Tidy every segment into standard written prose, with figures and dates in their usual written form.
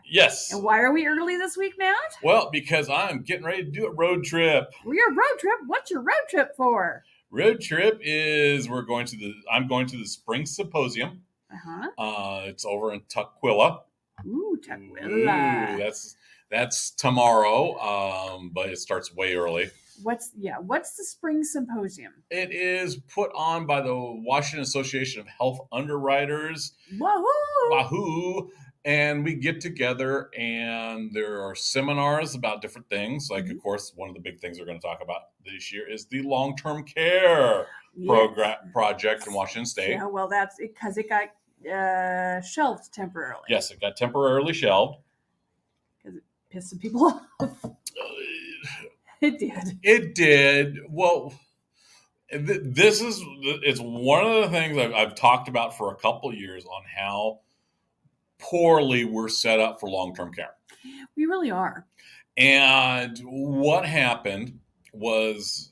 Yes. And why are we early this week, Matt? Well, because I'm getting ready to do a road trip. Your road trip? What's your road trip for? Road trip is I'm going to the Spring Symposium. It's over in Tukwila. Ooh, Tukwila. Ooh, that's tomorrow. But it starts way early. What's the Spring Symposium? It is put on by the Washington Association of Health Underwriters. Wahoo! And we get together, and there are seminars about different things. Like, of course, one of the big things we're going to talk about this year is the long-term care project in Washington State. Yeah, well, that's because it got shelved temporarily. Yes, it got temporarily shelved. Because it pissed some people off. It did. It did. Well, it's one of the things I've talked about for a couple of years on how poorly we're set up for long-term care. We really are. And what happened was,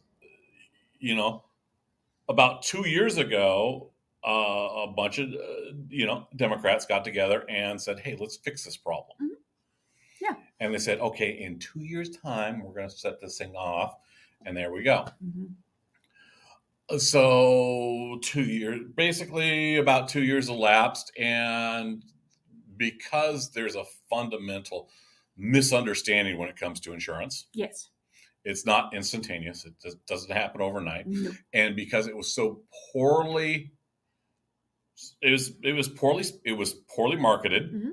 about 2 years ago, a bunch of, Democrats got together and said, hey, let's fix this problem. Mm-hmm. Yeah. And they said, okay, in 2 years' time, we're going to set this thing off. And there we go. Mm-hmm. So about 2 years elapsed. And because there's a fundamental misunderstanding when it comes to insurance. Yes. It's not instantaneous. It doesn't happen overnight. Nope. And because it was so poorly, it was poorly marketed, mm-hmm.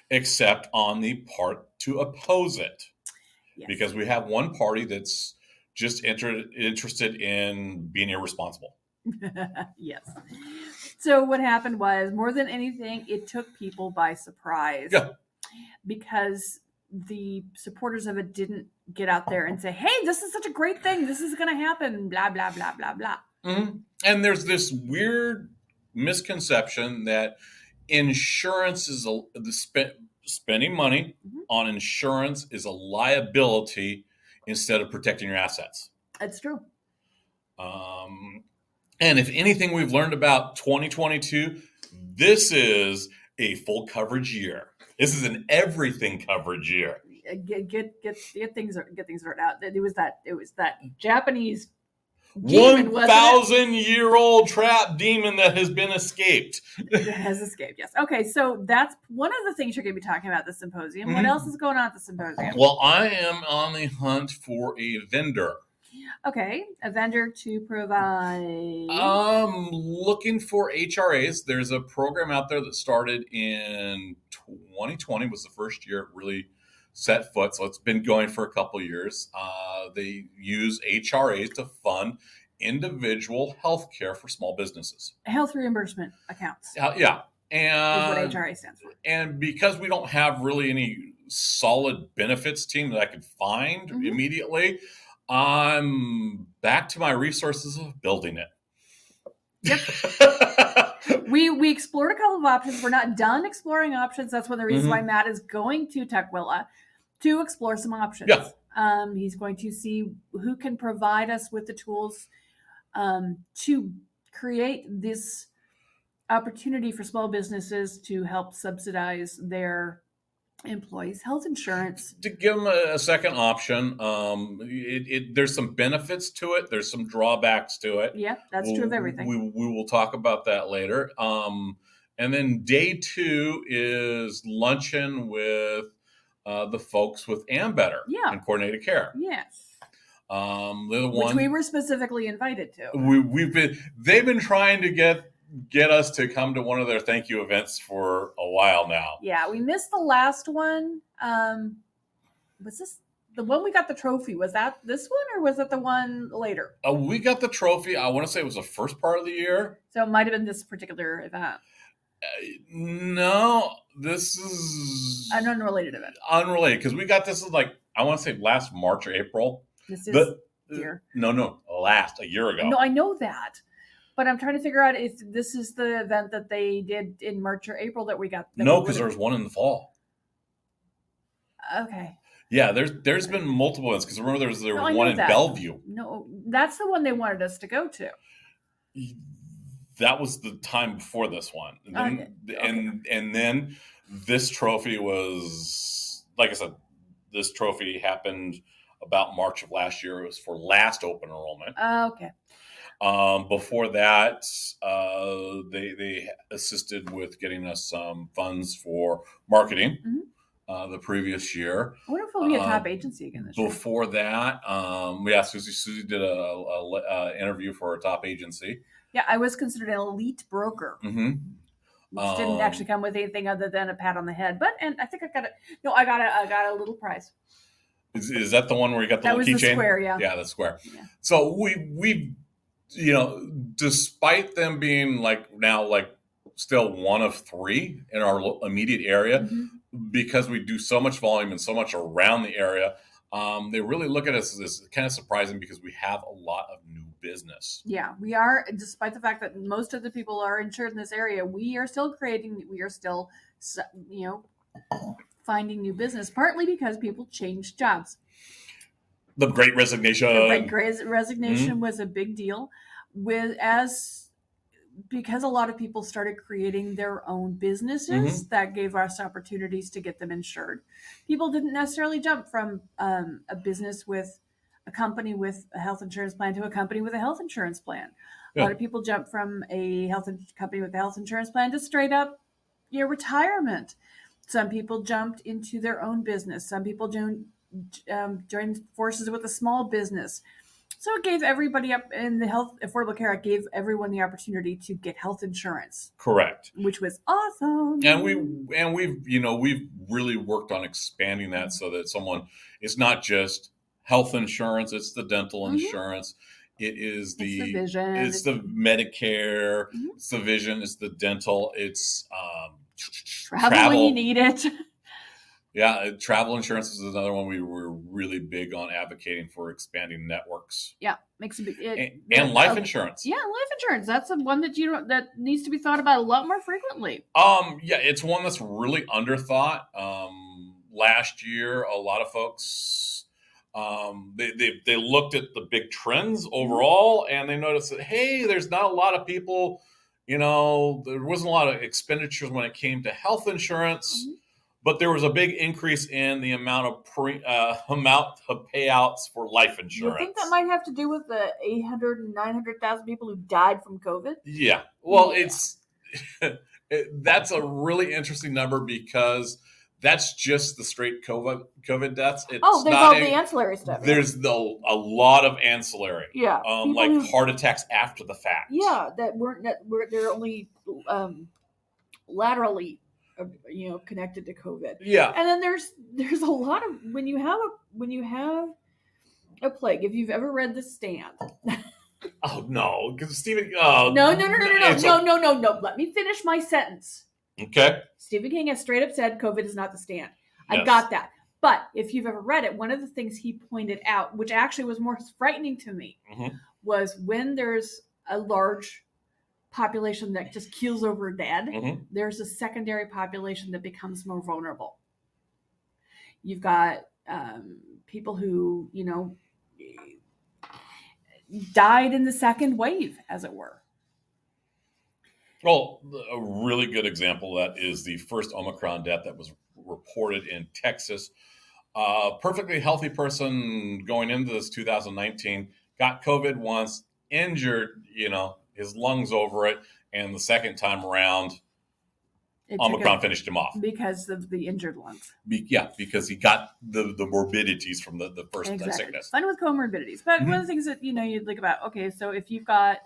except on the part to oppose it. Yes. Because we have one party that's just interested in being irresponsible. Yes. So what happened was, more than anything, it took people by surprise. Yeah. Because the supporters of it didn't get out there and say, hey, this is such a great thing. This is going to happen, blah, blah, blah, blah, blah. Mm-hmm. And there's this weird misconception that insurance is spending money mm-hmm. on insurance is a liability instead of protecting your assets. That's true. And if anything we've learned about 2022, this is a full coverage year. This is an everything coverage year. Get things sorted out. It was that Japanese demon, 1,000-year-old trap demon that has been escaped. It has escaped, yes. Okay, so that's one of the things you're going to be talking about at the symposium. Mm-hmm. What else is going on at the symposium? Well, I am on the hunt for a vendor. Okay, a vendor to provide... I'm looking for HRAs. There's a program out there that started in 2020, was the first year it really set foot. So it's been going for a couple of years. They use HRAs to fund individual health care for small businesses. Health reimbursement accounts. Yeah. And is what HRA stands for. And because we don't have really any solid benefits team that I could find mm-hmm. immediately, I'm back to my resources of building it. Yep. We explored a couple of options. We're not done exploring options. That's one of the reasons mm-hmm. why Matt is going to Tukwila to explore some options. Yeah. He's going to see who can provide us with the tools to create this opportunity for small businesses to help subsidize their employees' health insurance. To give them a second option, there's some benefits to it. There's some drawbacks to it. Yeah, that's true of everything. We will talk about that later. And then day 2 is luncheon with the folks with Ambetter and Coordinated Care. Yes. They're the Which we were specifically invited to. They've been trying to get us to come to one of their thank you events for a while now. Yeah, we missed the last one. Was this the one we got the trophy? Was that this one or was it the one later? We got the trophy. I want to say it was the first part of the year. So it might have been this particular event. No, this is an unrelated event. Unrelated, because we got this I want to say last March or April. This is year. No, a year ago. No, I know that. But I'm trying to figure out if this is the event that they did in March or April that we got. No, because there was one in the fall. Okay. Yeah, there's been multiple ones, because remember there was one in Bellevue. No, that's the one they wanted us to go to. That was the time before this one. And then This trophy was, like I said, this trophy happened about March of last year. It was for last open enrollment. Okay. Before that, they assisted with getting us some funds for marketing the previous year. I wonder if we'll be a top agency again this year. Before that, Susie did a interview for a top agency. Yeah, I was considered an elite broker. Which didn't actually come with anything other than a pat on the head, and I think I got a little prize. Is that the one where you got the little keychain? The square, yeah. Yeah, the square. Yeah. So we despite them being now still one of three in our immediate area, because we do so much volume and so much around the area, they really look at us as kind of surprising because we have a lot of new business. Yeah, we are. Despite the fact that most of the people are insured in this area, we are still finding new business, partly because people change jobs. The Great Resignation. The Great Resignation was a big deal, because a lot of people started creating their own businesses that gave us opportunities to get them insured. People didn't necessarily jump from a business with a company with a health insurance plan to a company with a health insurance plan. A lot of people jumped from a company with a health insurance plan to straight up retirement. Some people jumped into their own business. Some people joined forces with a small business. So it gave everybody up in the Affordable Care Act gave everyone the opportunity to get health insurance. Correct. Which was awesome. And we've really worked on expanding that so that it's not just health insurance, it's the dental insurance. It is the vision. It's the Medicare, it's the vision, it's the dental, it's travel when you need it. Yeah, travel insurance is another one we were really big on advocating for expanding networks. Yeah, makes a big and life insurance. Yeah, life insurance. That's the one that needs to be thought about a lot more frequently. Yeah, it's one that's really underthought. Last year, a lot of folks they looked at the big trends overall, and they noticed that there's not a lot of people. There wasn't a lot of expenditures when it came to health insurance. But there was a big increase in the amount of payouts for life insurance. You think that might have to do with the 800 and 900,000 people who died from COVID? Yeah. Well, that's a really interesting number because that's just the straight COVID deaths. There's all the ancillary stuff. There's a lot of ancillary. Yeah. Heart attacks after the fact. Yeah, they're only laterally connected to COVID. Yeah. And then there's a lot of when you have a plague, if you've ever read The Stand. Oh no, because Stephen No. Let me finish my sentence. Okay. Stephen King has straight up said COVID is not the stand. I got that. But if you've ever read it, one of the things he pointed out, which actually was more frightening to me, was when there's a large population that just keels over dead, there's a secondary population that becomes more vulnerable. You've got people who, died in the second wave, as it were. Well, a really good example of that is the first Omicron death that was reported in Texas. Perfectly healthy person going into this 2019, got COVID once, injured, his lungs over it, and the second time around, Omicron finished him off. Because of the injured lungs. Because he got the morbidities from the first sickness. Fun with comorbidities. But one of the things that, you think about, okay, so if you've got,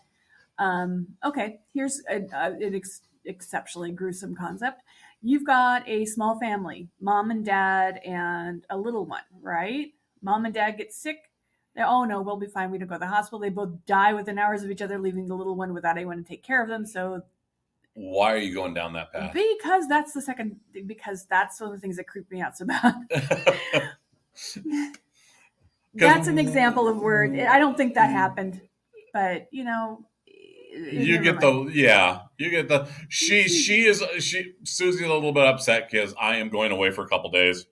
here's an exceptionally gruesome concept. You've got a small family, mom and dad and a little one, right? Mom and dad get sick. Oh no, we'll be fine. We don't go to the hospital. They both die within hours of each other, leaving the little one without anyone to take care of them. So why are you going down that path? Because that's one of the things that creep me out so bad. That's an example of where I don't think that happened, but Susie's a little bit upset because I am going away for a couple days.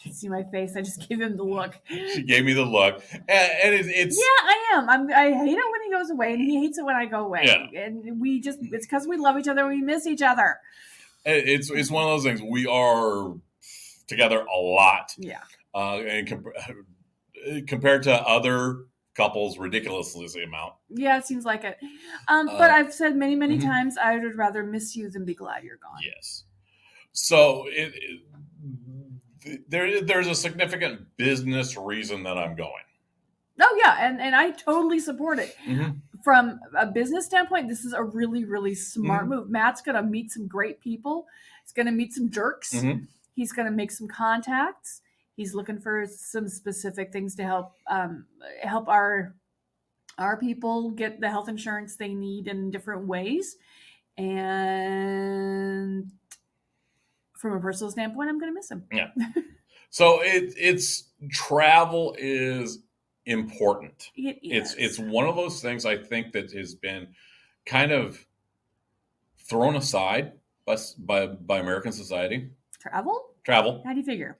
You see my face. I just gave him the look. She gave me the look, and it's. Yeah, I am. I hate it when he goes away, and he hates it when I go away. Yeah. And it's because we love each other. We miss each other. It's one of those things. We are together a lot. Yeah. And compared to other couples, ridiculously the amount. Yeah, it seems like it. But I've said many, many times, I would rather miss you than be glad you're gone. Yes. So there's a significant business reason that I'm going. Oh yeah, and I totally support it. From a business standpoint, this is a really, really smart move. Matt's going to meet some great people. He's going to meet some jerks. He's going to make some contacts. He's looking for some specific things to help our people get the health insurance they need in different ways. And from a personal standpoint, I'm going to miss him. Yeah. So it's travel is important. It is. It's one of those things I think that has been kind of thrown aside by American society. Travel? How do you figure?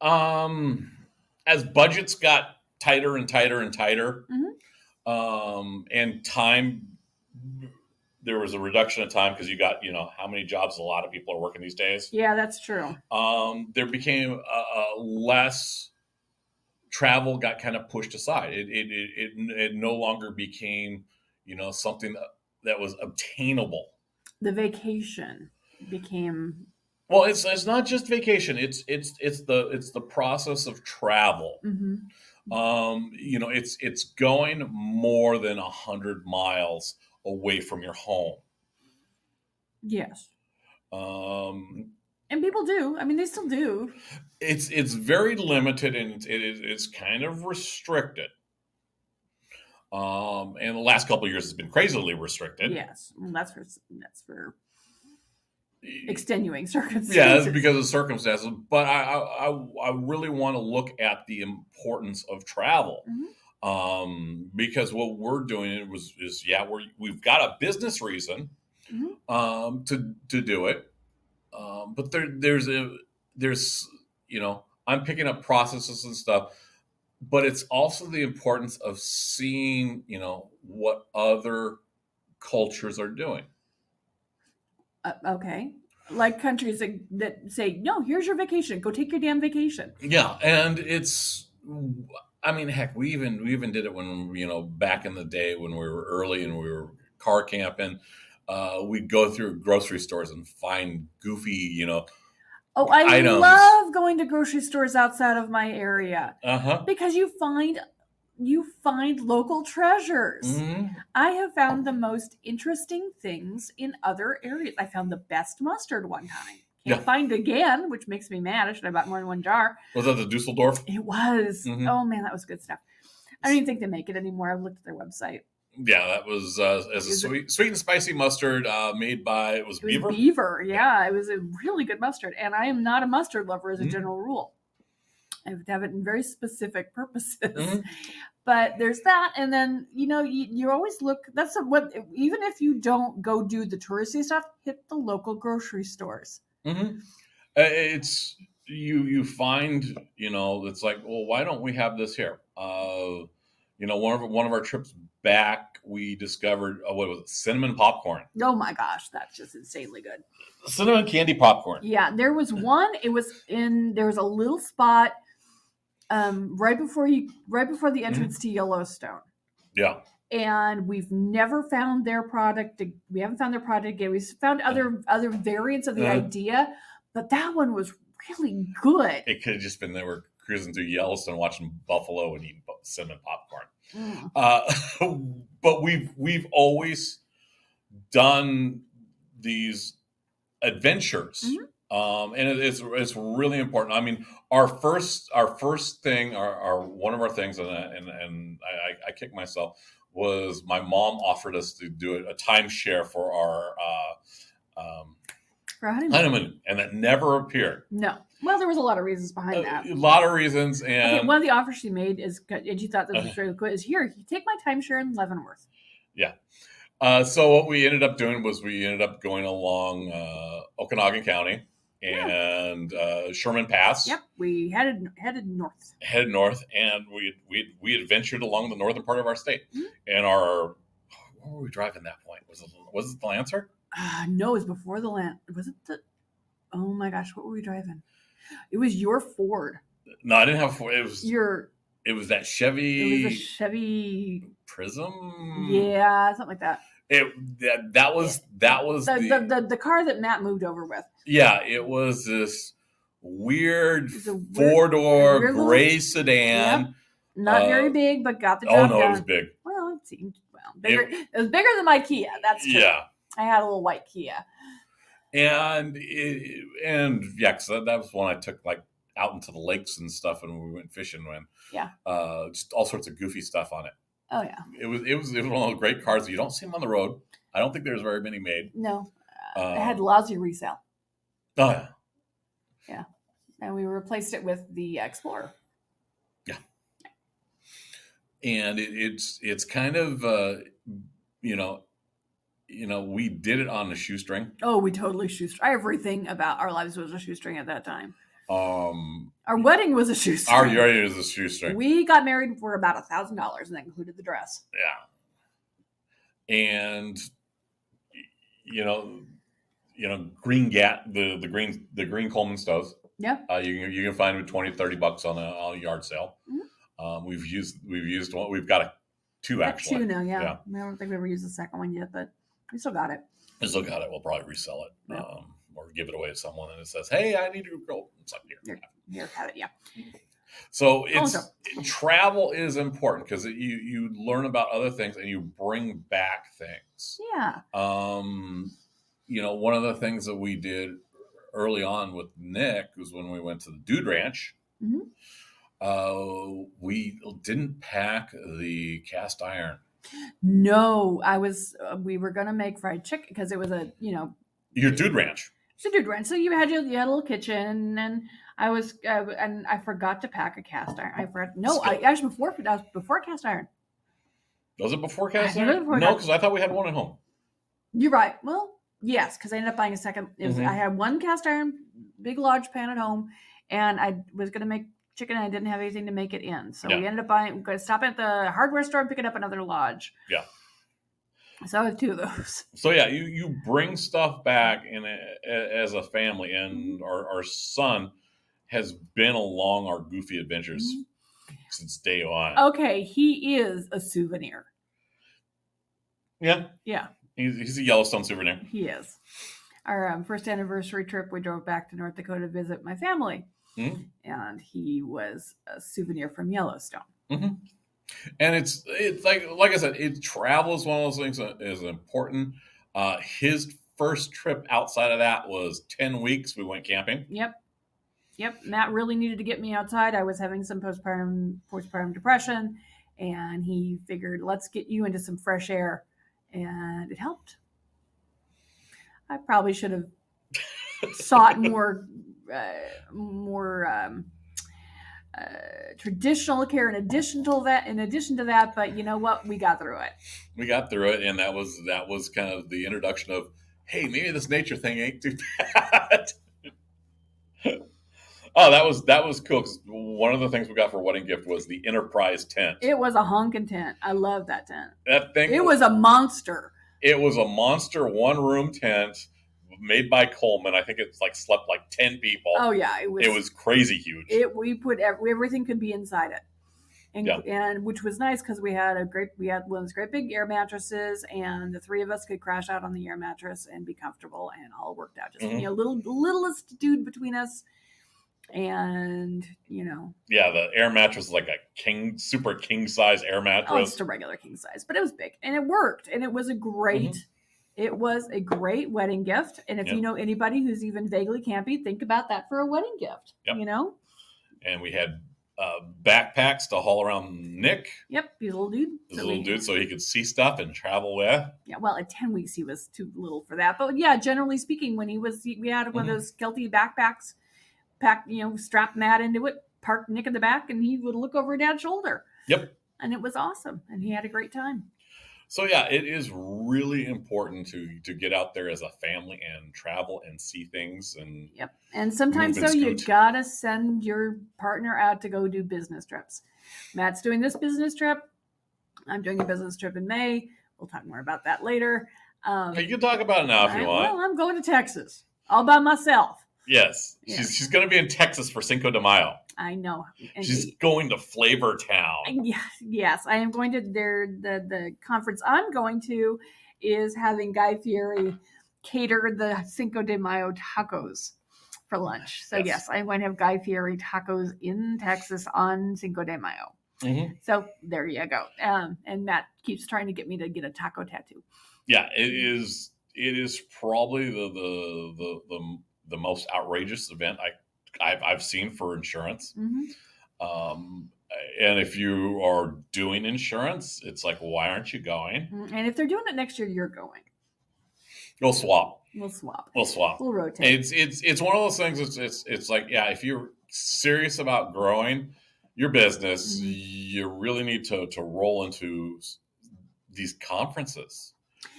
As budgets got tighter and tighter and tighter, and time, there was a reduction of time because you got, how many jobs a lot of people are working these days. Yeah, that's true. There became less travel got kind of pushed aside. It no longer became, something that was obtainable. The vacation became. Well, it's not just vacation. It's the process of travel. It's going more than 100 miles away from your home. Yes. And people do. I mean, they still do. It's very limited and it's kind of restricted. And the last couple of years has been crazily restricted. Yes, that's for extenuing circumstances. Yeah, that's because of circumstances. But I really want to look at the importance of travel. Because what we're doing we've got a business reason to do it. But there's I'm picking up processes and stuff, but it's also the importance of seeing, what other cultures are doing. Okay. Like countries that say, no, here's your vacation. Go take your damn vacation. Yeah. And heck, we even did it when, back in the day when we were early and we were car camping, we'd go through grocery stores and find goofy, I love going to grocery stores outside of my area. Because you find local treasures. I have found the most interesting things in other areas. I found the best mustard one time. Can't find again, which makes me mad. I should have bought more than one jar. Was that the Dusseldorf? It was. Oh man, that was good stuff. I don't even think they make it anymore. I've looked at their website. Yeah, that was as a sweet and spicy mustard made by Beaver. Beaver, yeah, it was a really good mustard. And I am not a mustard lover as a general rule. I have to have it in very specific purposes. But there's that, and then you always look. That's what even if you don't go do the touristy stuff, hit the local grocery stores. It's you find it's like, well, why don't we have this here? One of our trips back, we discovered what was it? Cinnamon popcorn. Oh my gosh, that's just insanely good. Cinnamon candy popcorn. Yeah, there was one. There was a little spot right before the entrance to Yellowstone. Yeah. And we've never found their product. We haven't found their product again. We've found other variants of the idea, but that one was really good. It could have just been they were cruising through Yellowstone watching buffalo and eating cinnamon popcorn. But we've always done these adventures. And it's really important. I mean, our first thing, one of our things, and I kick myself, was my mom offered us to do a timeshare for our honeymoon, and that never appeared. No. Well, there was a lot of reasons behind that. A lot of reasons, and one of the offers she made is, and she thought this was really cool, is here, you take my timeshare in Leavenworth. Yeah. So what we ended up doing was we ended up going along Okanagan County and Sherman Pass. Yep, we headed north. Headed north, and we adventured along the northern part of our state. And what were we driving at that point? Was it the Lancer? No, it was before the land. Was it the? Oh my gosh, what were we driving? It was your Ford. No, I didn't have a Ford. It was that Chevy. It was a Chevy Prism. Yeah, something like that. That was the car that Matt moved over with. Yeah, it was this weird 4-door gray sedan. Yep. Not very big, but got the job done. It was big. Well, it seemed bigger. It was bigger than my Kia. That's true. Yeah, I had a little white Kia. And because that was one I took like out into the lakes and stuff, and we went fishing when just all sorts of goofy stuff on it. Oh yeah, it was one of those great cars that you don't see them on the road. I don't think there's very many made. No, it had lousy resale. Oh yeah, yeah, and we replaced it with the Explorer. Yeah, and it's kind of we did it on the shoestring. Oh, we totally shoestring. Everything about our lives was a shoestring at that time. Our wedding was a shoestring. Our wedding was a shoestring. We got married for about $1,000, and that included the dress. Yeah, and green the green Coleman stoves. Yeah, you can find them at $20-$30 on a yard sale. Mm-hmm. We've used one. We've got two actually. Two now, yeah. I don't think we ever used the second one yet, but we still got it. We'll probably resell it. Yeah. Or give it away to someone, and it says, "Hey, I need to go." It's like here, have it, yeah. So travel is important because you learn about other things and you bring back things. Yeah. One of the things that we did early on with Nick was when we went to the Dude Ranch. Mm-hmm. We didn't pack the cast iron. No, we were gonna make fried chicken because it was your Dude Ranch. It's a Dude Ranch. So you had a little kitchen, and I forgot to pack a cast iron. I forgot. No, actually before cast iron. Was it before cast iron? No, because I thought we had one at home. You're right. Well, yes, because I ended up buying a second. I had one cast iron, big large pan at home, and I was going to make chicken. And I didn't have anything to make it in, so we ended up going to stop at the hardware store and picking up another lodge. Yeah. So I have two of those. So yeah, you bring stuff back as a family, and our son has been along our goofy adventures since day one. Okay, he is a souvenir. Yeah. Yeah. He's a Yellowstone souvenir. He is. Our first anniversary trip, we drove back to North Dakota to visit my family, and he was a souvenir from Yellowstone. Mm-hmm. And it's like I said, travel is one of those things that is important. His first trip outside of that was 10 weeks. We went camping. Yep. Matt really needed to get me outside. I was having some postpartum depression, and he figured, let's get you into some fresh air, and it helped. I probably should have sought more traditional care in addition to that, but you know what, we got through it, and that was kind of the introduction of, hey, maybe this nature thing ain't too bad. Oh, that was cool, because one of the things we got for a wedding gift was the Enterprise tent. It was a honking tent. I love that tent. That thing, it was a monster. It was a monster one-room tent made by Coleman. I think it's slept 10 people. Oh yeah, it was crazy huge. We put everything could be inside it, and which was nice because we had one of those great big air mattresses, and the three of us could crash out on the air mattress and be comfortable, and all worked out. Just littlest dude between us, and the air mattress is like a super king size air mattress. Oh, it's just a regular king size, but it was big and it worked, and it was a great. It was a great wedding gift. And if you know anybody who's even vaguely campy, think about that for a wedding gift. Yep. And we had backpacks to haul around Nick. Yep, he's a little dude. So he could see stuff and travel with. Yeah, well, at 10 weeks, he was too little for that. But yeah, generally speaking, when we had one of those Kelty backpacks, strapped Matt into it, parked Nick in the back, and he would look over Dad's shoulder. Yep. And it was awesome. And he had a great time. So yeah, it is really important to get out there as a family and travel and see things. And and sometimes you gotta send your partner out to go do business trips. Matt's doing this business trip. I'm doing a business trip in May. We'll talk more about that later. You can talk about it now if you want. Well, I'm going to Texas all by myself. Yes, yeah. She's going to be in Texas for Cinco de Mayo. I know. And she's going to Flavor Town. Yes, I am going to. The conference I'm going to is having Guy Fieri cater the Cinco de Mayo tacos for lunch. So yes, I'm going to have Guy Fieri tacos in Texas on Cinco de Mayo. Mm-hmm. So there you go. And Matt keeps trying to get me to get a taco tattoo. Yeah, it is. It is probably the most outrageous event I've seen for insurance. Mm-hmm. And if you are doing insurance, it's like, why aren't you going? And if they're doing it next year, you're going. We'll swap. We'll rotate. It's one of those things. It's like, yeah, if you're serious about growing your business, mm-hmm. you really need to roll into these conferences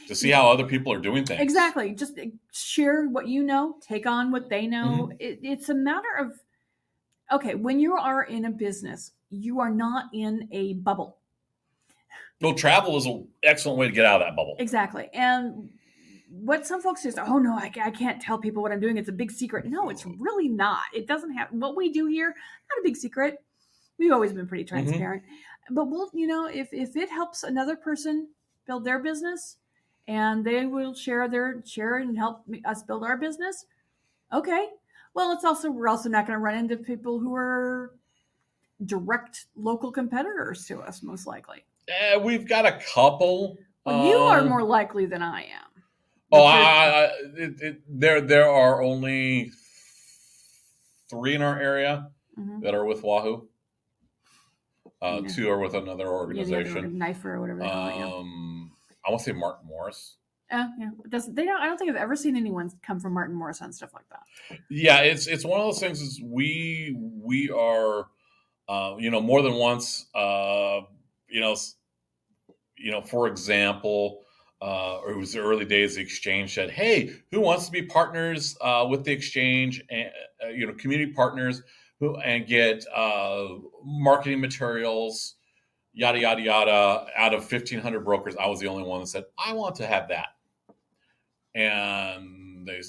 to see how other people are doing things. Exactly. Just share what you know, take on what they know. Mm-hmm. It's a matter of, okay, when you are in a business, you are not in a bubble. Well, travel is an excellent way to get out of that bubble. Exactly. And what some folks just, oh no, I can't tell people what I'm doing. It's a big secret. No, it's really not. It doesn't have, what we do here, not a big secret. We've always been pretty transparent. Mm-hmm. But we'll, if it helps another person build their business and they will share and help us build our business, okay. Well, we're also not going to run into people who are direct local competitors to us, most likely. We've got a couple. Well, you are more likely than I am. There are only 3 in our area mm-hmm. that are with Wahoo. 2 are with another organization. Knife or whatever they call it. Yeah. I want to say Martin Morris. Yeah. I don't think I've ever seen anyone come from Martin Morris on stuff like that. Yeah, it's one of those things. Is we are, more than once, for example, it was the early days. The exchange said, "Hey, who wants to be partners with the exchange? And community partners and get marketing materials." Yada, yada, yada. Out of 1,500 brokers, I was the only one that said, I want to have that. And they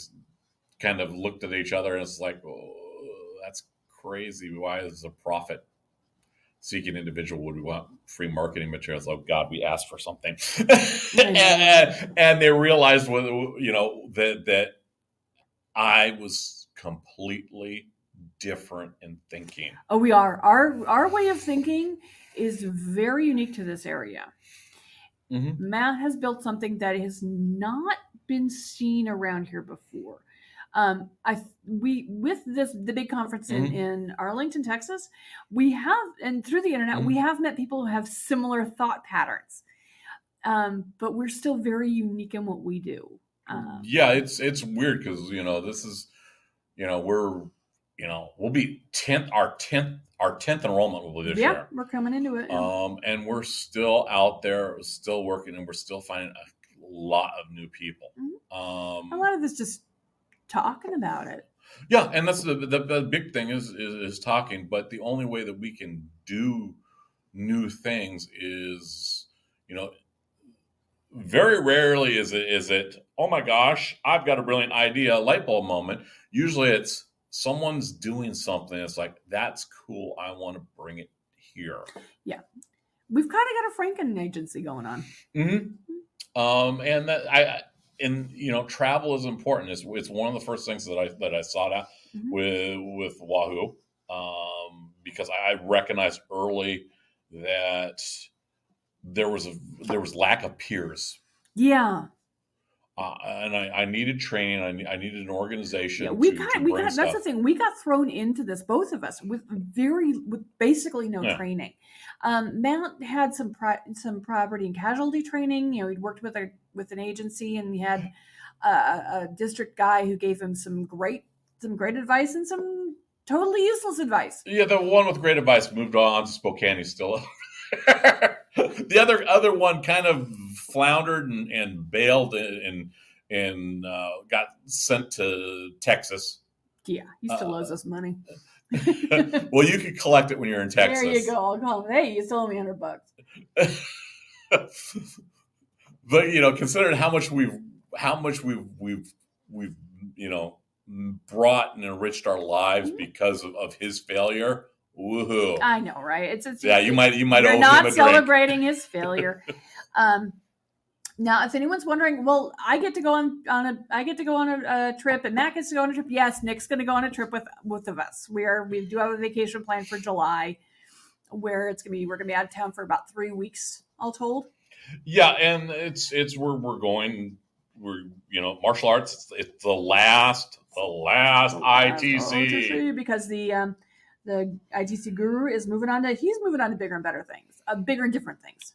kind of looked at each other and it's like, oh, that's crazy. Why is a profit-seeking individual would want free marketing materials? Oh, God, we asked for something. and they realized, that I was completely different in thinking. Oh, we are. Our way of thinking is very unique to this area. Mm-hmm. Matt has built something that has not been seen around here before. With the big conference mm-hmm. in Arlington, Texas, we have, and through the internet, mm-hmm. we have met people who have similar thought patterns. But we're still very unique in what we do. Yeah, it's weird because this is we're we'll be 10th. Our 10th enrollment will be this year. Yeah, we're coming into it. Yeah. And we're still out there, still working, and we're still finding a lot of new people. Mm-hmm. A lot of this just talking about it. Yeah, and that's the big thing is talking. But the only way that we can do new things is, very rarely is it. Oh my gosh, I've got a brilliant idea, light bulb moment. Usually it's someone's doing something. It's like, that's cool. I want to bring it here. Yeah. We've kind of got a Franken agency going on. Mm-hmm. And travel is important. It's one of the first things that I sought out mm-hmm. with Wahoo, because I recognized early that there was lack of peers. Yeah. And I needed training. I needed an organization. Yeah, we got. That's the thing. We got thrown into this, both of us, with basically no training. Matt had some property and casualty training. He'd worked with an agency, and he had a district guy who gave him some great advice and some totally useless advice. Yeah, the one with great advice moved on to Spokane. He's still. The other one kind of floundered and bailed and got sent to Texas. Yeah, he still owes us money. Well, you can collect it when you're in Texas. There you go. I'll call him. Hey, you stole me $100. But considering how much we've brought and enriched our lives because of his failure. Woohoo! I know, right? You might owe him a drink. You're not celebrating his failure. Now, if anyone's wondering, well, I get to go on a trip, and Matt gets to go on a trip. Yes, Nick's going to go on a trip with both of us. We do have a vacation planned for July, where we're going to be out of town for about 3 weeks, all told. Yeah, and we're going. We're martial arts. It's the last ITC because the ITC guru is moving on to bigger and better things, bigger and different things.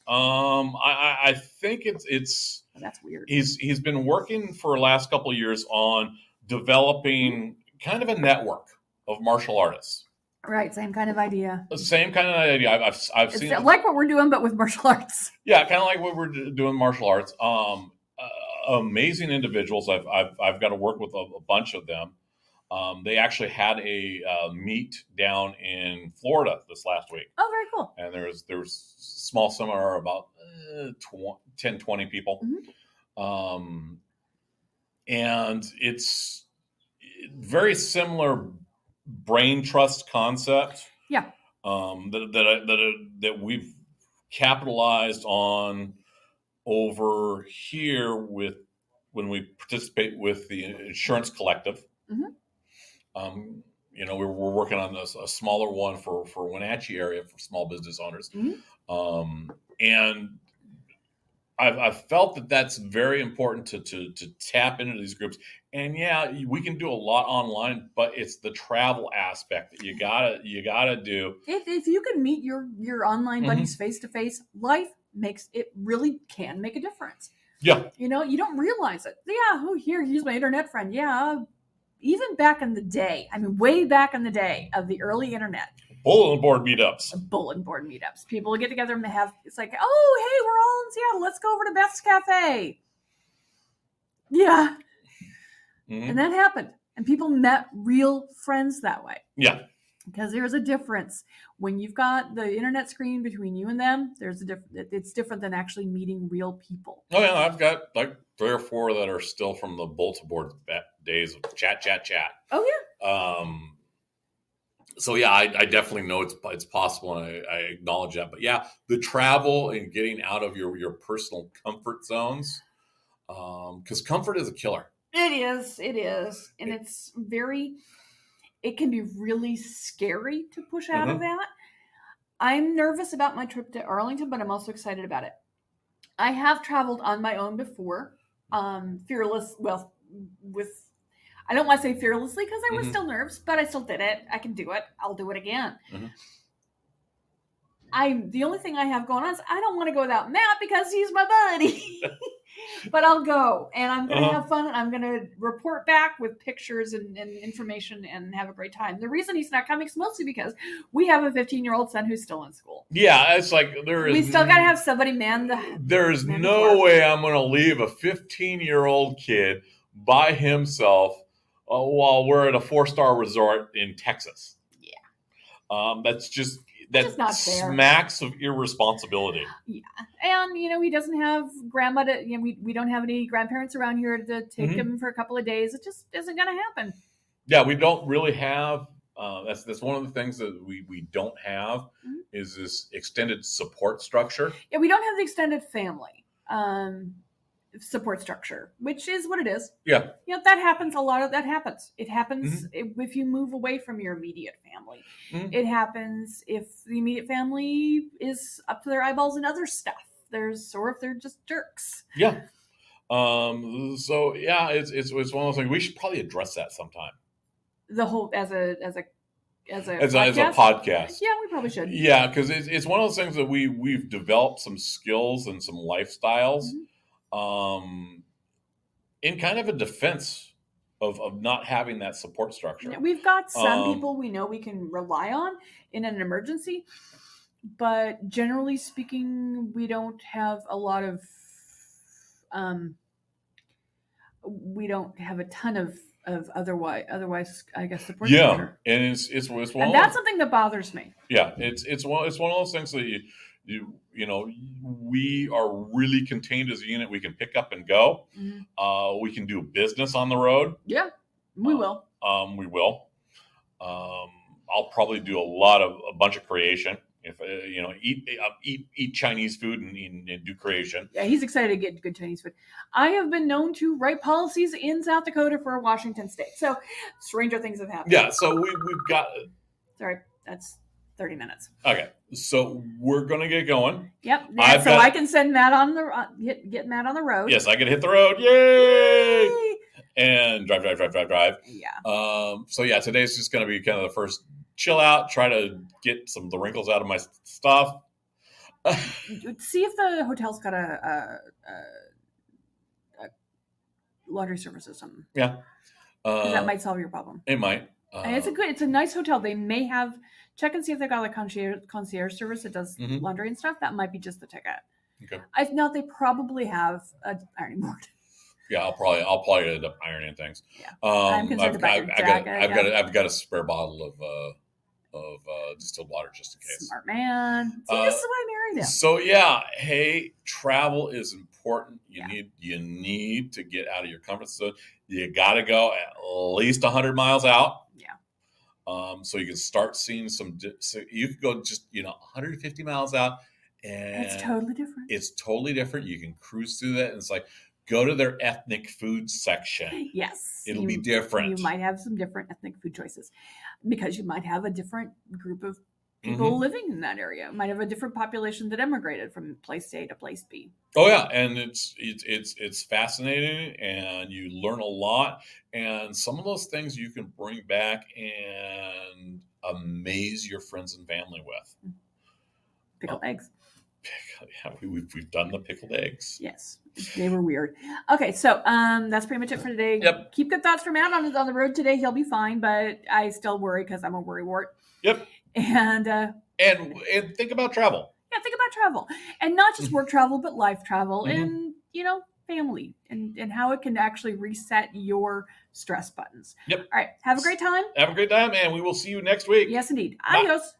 I think it's that's weird. He's been working for the last couple of years on developing kind of a network of martial artists. Right, same kind of idea. Same kind of idea. I've seen it. Like what we're doing, but with martial arts. Yeah, kind of like what we're doing martial arts. Amazing individuals. I've got to work with a bunch of them. They actually had a meet down in Florida this last week. Oh, very cool. And there was a small seminar about 10, 20 people. Mm-hmm. And it's very similar brain trust concept. Yeah. That we've capitalized on over here when we participate with the Insurance Collective. Mm-hmm. We're working on a smaller one for Wenatchee area for small business owners. Mm-hmm. And I've felt that that's very important to tap into these groups. And yeah, we can do a lot online, but it's the travel aspect that you gotta do. If you can meet your online buddies face to face, life really can make a difference. Yeah. You don't realize it. Yeah. Oh, here's my internet friend. Yeah. Even back in the day, way back in the day of the early internet. Bulletin board meetups. People would get together and it's like, oh, hey, we're all in Seattle. Let's go over to Beth's Cafe. Yeah. Mm-hmm. And that happened. And people met real friends that way. Yeah. Because there's a difference. When you've got the internet screen between you and them, it's different than actually meeting real people. Oh, yeah. I've got like 3 or 4 that are still from the bulletin board days of chat. Oh, yeah. So, yeah, I definitely know it's possible, and I acknowledge that. But, yeah, the travel and getting out of your personal comfort zones, because comfort is a killer. It is. And it can be really scary to push out of that. I'm nervous about my trip to Arlington, but I'm also excited about it. I have traveled on my own before, fearless. Well, I don't want to say fearlessly because I was still nervous, but I still did it. I can do it. I'll do it again. Mm-hmm. The only thing I have going on is I don't want to go without Matt because he's my buddy. But I'll go, and I'm going to have fun, and I'm going to report back with pictures and information and have a great time. The reason he's not coming is mostly because we have a 15-year-old son who's still in school. Yeah, it's like we still got to have somebody man the... There's no way I'm going to leave a 15-year-old kid by himself while we're at a 4-star resort in Texas. Yeah. That's just... That smacks of irresponsibility. Yeah, and he doesn't have grandma to. We don't have any grandparents around here to take him for a couple of days. It just isn't going to happen. Yeah, we don't really have. That's one of the things that we don't have is this extended support structure. Yeah, we don't have the extended family support structure, which is what it is. Yeah, that happens. A lot of that happens. It happens if you move away from your immediate family. It happens if the immediate family is up to their eyeballs in other stuff. Or if they're just jerks. Yeah. So yeah, it's one of those things. We should probably address that sometime. The whole as a podcast. Yeah, we probably should. Yeah, because it's one of those things that we've developed some skills and some lifestyles. In kind of a defense of not having that support structure. Yeah, we've got some people we know we can rely on in an emergency, but generally speaking, we don't have a lot of, we don't have a ton of otherwise, I guess, support structure. And it's one. And that's something that bothers me. Yeah, it's one of those things that You know, we are really contained as a unit. We can pick up and go. We can do business on the road. Yeah, we will. We will. I'll probably do a bunch of creation. If eat Chinese food and do creation. Yeah, he's excited to get good Chinese food. I have been known to write policies in South Dakota for Washington State. So stranger things have happened. Yeah, so we've got. Sorry, that's 30 minutes. Okay, so we're gonna get going. Yep. I can send Matt on the get Matt on the road. Yes, I can hit the road. Yay! And drive. Yeah. So yeah, today's just gonna be kind of the first chill out, try to get some of the wrinkles out of my stuff. See if the hotel's got a laundry service or something. Yeah. That might solve your problem. It might. And it's a nice hotel. They may have, check and see if they've got a concierge service that does laundry and stuff. That might be just the ticket. Okay. If not, they probably have an ironing board. Yeah, I'll probably end up ironing things. Yeah. I'm concerned about your jacket. I've got a spare bottle of distilled water just in case. Smart man. See, this is why I married him. So yeah, hey, travel is important. You need to get out of your comfort zone. You got to go at least 100 miles out. Yeah. So you can start seeing some. So you could go just 150 miles out, and it's totally different. It's totally different. You can cruise through that, and it's like go to their ethnic food section. Yes, it'll be different. You might have some different ethnic food choices because you might have a different group of people living in that area. You might have a different population that emigrated from place A to place B. Oh yeah, and it's fascinating, and you learn a lot. And some of those things you can bring back and amaze your friends and family with. Pickled eggs. Yeah, we've done the pickled eggs. Yes, they were weird. Okay, so that's pretty much it for today. Yep. Keep good thoughts for Matt on the road today. He'll be fine, but I still worry because I'm a worrywart. Yep. And think about travel. Yeah, think about travel, and not just work travel, but life travel, and family, and how it can actually reset your stress buttons. Yep. All right. Have a great time. Have a great time, and we will see you next week. Yes, indeed. Bye. Adios.